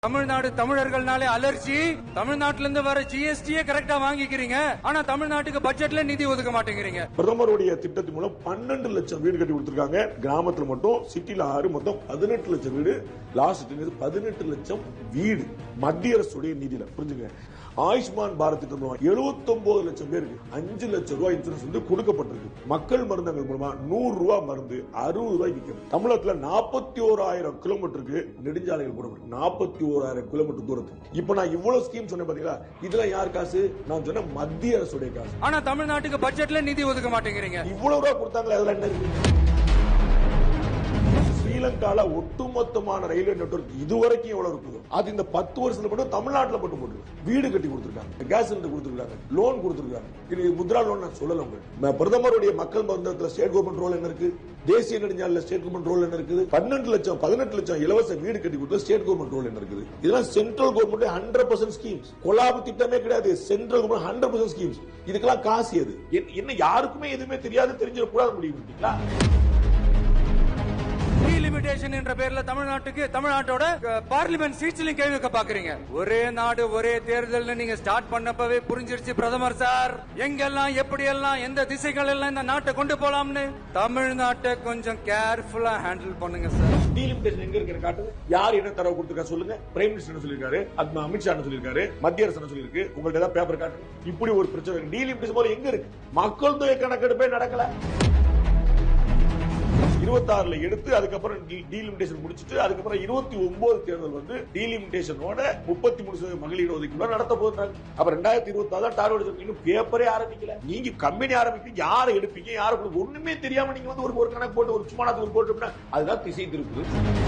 Tamil Nadu தமிழர்கள்னாலே allergy. தமிழ்நாட்டுல இருந்து வர ஜிஎஸ்டியே கரெக்டா வாங்கிக்கிறீங்க, ஆனா தமிழ்நாட்டுக்கு பட்ஜெட்ல நிதி ஒதுக்க மாட்டேங்கிறீங்க. பிரதமருடைய திட்டத்தின் மூலம் 12 லட்சம் வீடு கட்டி கொடுத்திருக்காங்க. கிராமத்துல மட்டும், சிட்டில 6, மொத்தம் 18 லட்சம் வீடு. லாஸ்ட் 18 லட்சம் வீடு மத்திய அரசுடைய நிதியில. புரிஞ்சுங்க. ஆயுஷ்மான் பாரத் திட்டம் 79 லட்சம் பேருக்கு 5 லட்சம் ரூபாய் இன்சூரன்ஸ் வந்து கொடுக்கப்பட்டிருக்கு. மக்கள் மருந்தகங்கள் மூலமா 100 ரூபாய் மருந்து 60 ரூபாய் விற்கும். தமிழகத்துல 41,000 கிலோமீட்டருக்கு நெடுஞ்சாலைகள் போடப்படும். 41,000 கிலோமீட்டர் தூரத்துக்கு. இப்ப நான் இவ்வளவு ஸ்கீம் சொன்னேன் பாத்தீங்களா, இதெல்லாம் யார் காசு? நான் சொன்ன மத்திய அரசுடைய காசு. ஆனா தமிழ்நாட்டுக்கு பட்ஜெட்ல நிதி ஒதுக்க மாட்டேங்கிறீங்க. இவ்வளவு ரூபாய் கொடுத்தாங்களே, அதெல்லாம் என்ன இருக்கு? ஸ்ரீலங்கால ஒட்டுமொத்தமான ரயில்வே நெட்வொர்க் இதுவரைக்கும் எவ்வளவு இருக்குது? அது இந்த 10 வருஷத்துல மட்டும் தமிழ்நாட்டில் மட்டும் போட்டு வீடு கட்டி கொடுத்திருக்காங்க, கேஸ் சிலிண்டர் கொடுத்திருக்காங்க, லோன் கொடுத்திருக்காங்க. இது முத்ரா லோன் நான் சொல்லல. பிரதமருடைய மக்கள் மருந்தகத்தில் ஸ்டேட் கவர்மெண்ட் ரோல் என்ன இருக்கு? தேசிய நெடுஞ்சாலையில் ஸ்டேட் கவர்மெண்ட் ரோல் என்ன இருக்குது? 18 லட்சம் இலவச வீடு கட்டி கொடுத்த ஸ்டேட் கவர்மெண்ட் ரோல் என்ன இருக்குது? இதெல்லாம் சென்ட்ரல் கவர்மெண்ட் 100% ஸ்கீம்ஸ். கொலாபு திட்டமே கிடையாது. Central government 100% schemes. இதுக்கெல்லாம் காசு எது? என்ன யாருக்குமே எதுவுமே தெரியாது, தெரிஞ்சிடக்கூடாது முடியுங்களா? டீலிமிட்டேஷன் என்ற பேர்ல தமிழ்நாட்டோட பார்லிமெண்ட் சீட்ஸ்லயும் கை வைக்க பாக்குறீங்க. ஒரே நாடு ஒரே தேர்தல் நீங்க ஸ்டார்ட் பண்ணப்பவே புரிஞ்சிருச்சு பிரதமர் சார், எங்கெல்லாம் எப்படி எல்லாம் எந்த திசைகள் எல்லாம் இந்த நாட்டை கொண்டு போலாம்னு. தமிழ்நாட்டை கொஞ்சம் கேர்ஃபுல்லா ஹேண்டில் பண்ணுங்க சார். டீலிமிட்டேஷன் எங்க இருக்கு காட்டுது? யார் என்ன தரவு கொடுத்துருக்கா சொல்லுங்க. பிரைம் மினிஸ்டர் சொல்லிருக்காரு, அமித்ஷா சொல்லிருக்காரு, மத்திய அரசு சொல்லிருக்கு. உங்கள்ட்ட ஏதாவது பேப்பர் காட்டு. இப்படி ஒரு பிரச்சனை டீலிமிட்டேஷன் போல எங்க இருக்கு? மக்கள் தொகை கணக்கெடுப்பே நடக்கல. 26 எடுத்து அதுக்கப்புறம் டீலிமிட்டேஷன் முடிச்சிட்டு அதுக்கப்புறம் 29 தேர்தல் வந்து டீலிமிட்டேஷனோட 33% மகளிர் ஒதுக்கீடு நடத்த போறாங்க. அப்ப 2026 டார்கெட் இன்னும் பேப்பரே ஆரம்பிக்கல. நீங்க கம்பெனி ஆரம்பிக்க யாரை எடுப்பீங்க, யாரை ஒண்ணுமே தெரியாம நீங்க வந்து ஒரு கணக்கு போட்டு ஒரு சும்மா போட்டு அதுதான் திசை திருப்புது.